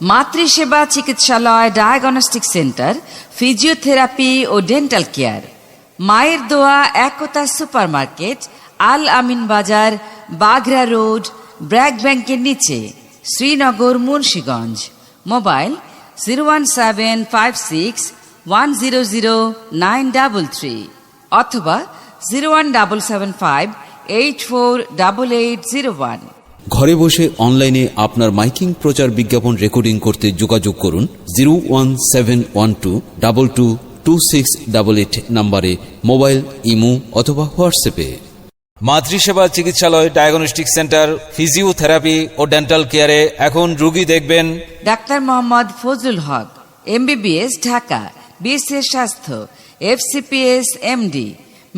মাতৃসেবা চিকিৎসালয়, diagnostic centre, physiotherapy ও dental care. মায়ের দোয়া একতা সুপারমার্কেট, আল আমিন বাজার, বাগরা রোড, ব্র্যাক ব্যাংকের নিচে, শ্রীনগর, মুন্সিগঞ্জ। মোবাইল 01756100933 অথবা 01775848801। ঘরে বসে অনলাইনে আপনার মাইকিং প্রচার বিজ্ঞাপন রেকর্ডিং করতে যোগাযোগ করুন 01712222688 নম্বরে, মোবাইল, ইমো অথবা হোয়াটসঅ্যাপে। মাতৃসেবা চিকিৎসালয়, ডায়াগনস্টিক সেন্টার, ফিজিওথেরাপি ও ডেন্টাল কেয়ারে এখন রোগী দেখবেন ডাক্তার মোহাম্মদ ফজলুল হক, MBBS, ঢাকা। বিশেষ স্বাস্থ্য, FCPS, MD,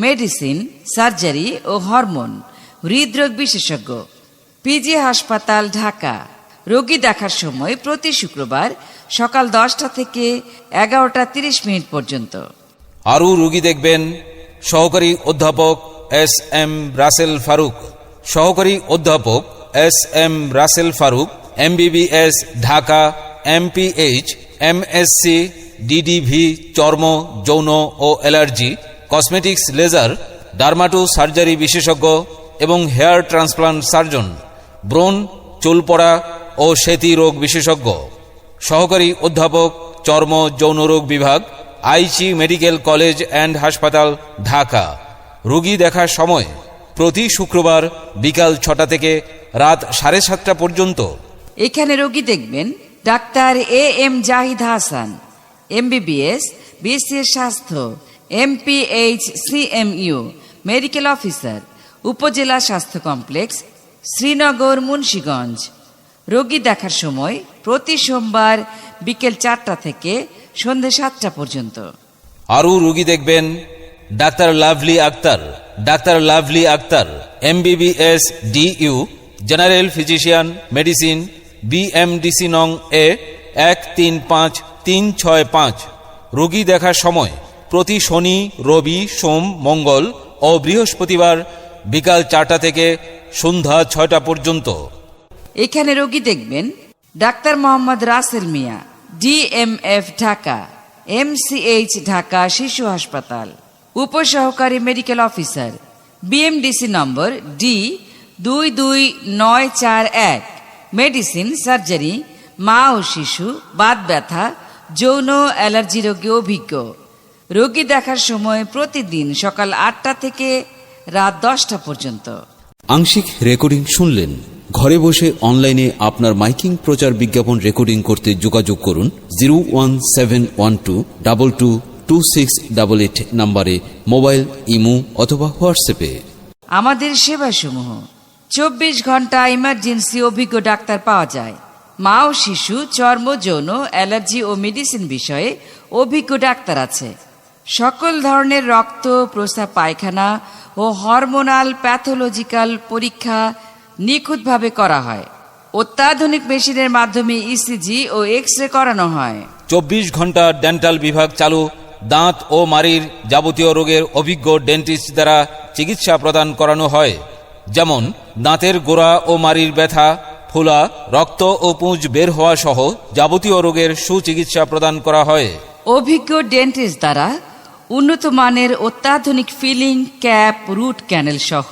মেডিসিন, সার্জারি ও হরমোন, হৃদরোগ বিশেষজ্ঞ, PG হাসপাতাল, ঢাকা। রোগী দেখার সময় প্রতি শুক্রবার সকাল 10টা থেকে 11:30 পর্যন্ত। আরও রোগী দেখবেন সহকারী অধ্যাপক SM রাসেল ফারুক, সহকারী অধ্যাপক SM Rasel Faruk, MBBS, Dhaka. MPH, MSc, DDV, চর্ম, যৌন ও allergy, cosmetics, laser, dermato surgery বিশেষজ্ঞ এবং হেয়ার ট্রান্সপ্লান্ট সার্জন, ব্রণ, চুল পড়া ও সেতি রোগ বিশেষজ্ঞ। সহকারী অধ্যাপক, চর্ম যৌন রোগ বিভাগ, আইচি মেডিকেল কলেজ অ্যান্ড হাসপাতাল, ঢাকা। রোগী দেখার সময় প্রতি শুক্রবার বিকাল 6টা থেকে রাত 7:30 পর্যন্ত। এখানে রোগী দেখবেন doctor AM Zahid Hasan, MBBS, BCS স্বাস্থ্য, MPH, CMU, মেডিকেল অফিসার, উপজেলা স্বাস্থ্য কমপ্লেক্স, শ্রীনগর, মুন্সিগঞ্জ। রোগী দেখার সময় প্রতি সোমবার বিকেল 4টা থেকে সন্ধ্যে 7টা পর্যন্ত। আরও রোগী দেখবেন doctor Lovely Akter, doctor Lovely Akter, MBBS, DU, general physician, medicine, BMDC নং A 135365। রোগী দেখার সময় প্রতি শনি, রবি, সোম, মঙ্গল ও বৃহস্পতিবার বিকাল 4টা থেকে সন্ধ্যা 6টা পর্যন্ত। এখানে রোগী দেখবেন ডাক্তার মোহাম্মদ রাসেল মিয়া, DMF, ঢাকা। MCH, ঢাকা শিশু হাসপাতাল, উপসহকারী মেডিকেল অফিসার, BMDC নম্বর D22941, মেডিসিন, সার্জারি, মা ও শিশু, বাত ব্যথা, যৌন অ্যালার্জি রোগে অভিজ্ঞ। রোগী দেখার সময় প্রতিদিন সকাল 8টা থেকে রাত 10টা পর্যন্ত। আংশিক রেকর্ডিং শুনলেন। ঘরে বসে অনলাইনে আপনার মাইকিং প্রচার বিজ্ঞাপন রেকর্ডিং করতে যোগাযোগ করুন 01712222688 নম্বরে, মোবাইল, ইমো অথবা হোয়াটসঅ্যাপে। আমাদের সেবাসমূহ: 24 ঘন্টা ইমার্জেন্সি অভিজ্ঞ ডাক্তার পাওয়া যায়। মা ও শিশু, চর্ম, যৌন, অ্যালার্জি ও মেডিসিন বিষয়ে অভিজ্ঞ ডাক্তার আছে। সকল ধরনের রক্ত, প্রস্রাব, পায়খানা ও হরমোনাল প্যাথোলজিক্যাল পরীক্ষা নিখুঁতভাবে করা হয়। অত্যাধুনিক মেশিনের মাধ্যমে ECG ও এক্স-রে করানো হয়। 24 ঘন্টা ডেন্টাল বিভাগ চালু। দাঁত ও মাড়ির যাবতীয় রোগের অভিজ্ঞ ডেন্টিস্ট দ্বারা চিকিৎসা প্রদান করানো হয়, যেমন দাঁতের গোড়া ও মাড়ির ব্যথা, ফোলা, রক্ত ও পুঁজ বের হওয়া সহ যাবতীয় রোগের সুচিকিৎসা প্রদান করা হয়। অভিজ্ঞ ডেন্টিস্ট দ্বারা উন্নত মানের অত্যাধুনিক ফিলিং, ক্যাপ, রুট ক্যানেল সহ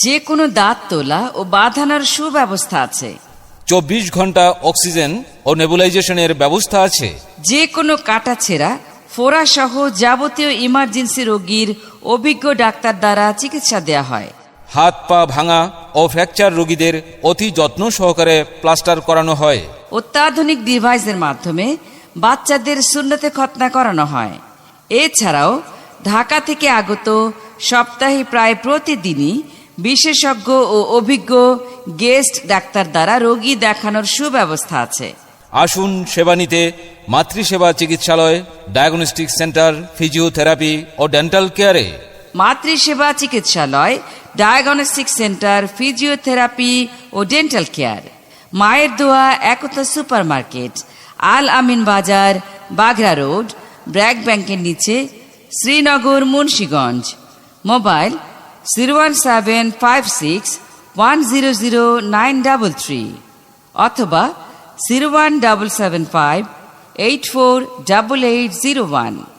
যে কোনো দাঁত তোলা ও বাঁধানোর সুব্যবস্থা আছে। 24 ঘন্টা অক্সিজেন ও নেবুলাইজেশনের ব্যবস্থা আছে। যে কোনো কাটাছেঁড়া, ফোড়া সহ যাবতীয় ইমার্জেন্সি রোগীর অভিজ্ঞ ডাক্তার দ্বারা চিকিৎসা দেয়া হয়। হাত পা ভাঙা ও ফ্র্যাকচার রোগীদের অতি যত্ন সহকারে প্লাস্টার করানো হয়। অত্যাধুনিক ডিভাইসের মাধ্যমে বাচ্চাদের সুন্নতে খতনা করানো হয়। এছাড়াও ঢাকা থেকে আগত সপ্তাহে প্রায় প্রতিদিনই বিশেষজ্ঞ ও অভিজ্ঞ গেস্ট ডাক্তার দ্বারা রোগী দেখানোর সুব্যবস্থা আছে। আসুন সেবা নিতে মাতৃসেবা চিকিৎসালয়, ডায়াগনস্টিক সেন্টার, ফিজিওথেরাপি ও ডেন্টাল কেয়ারে। মাতৃসেবা চিকিৎসালয়, ডায়াগনস্টিক সেন্টার, ফিজিওথেরাপি ও ডেন্টাল কেয়ার। মায়ের দোয়া একতা সুপারমার্কেট, আল আমিন বাজার, বাগরা রোড, ব্র্যাক ব্যাংকের নিচে, শ্রীনগর, মুন্সিগঞ্জ। মোবাইল 01756100933 অথবা 01775 848801।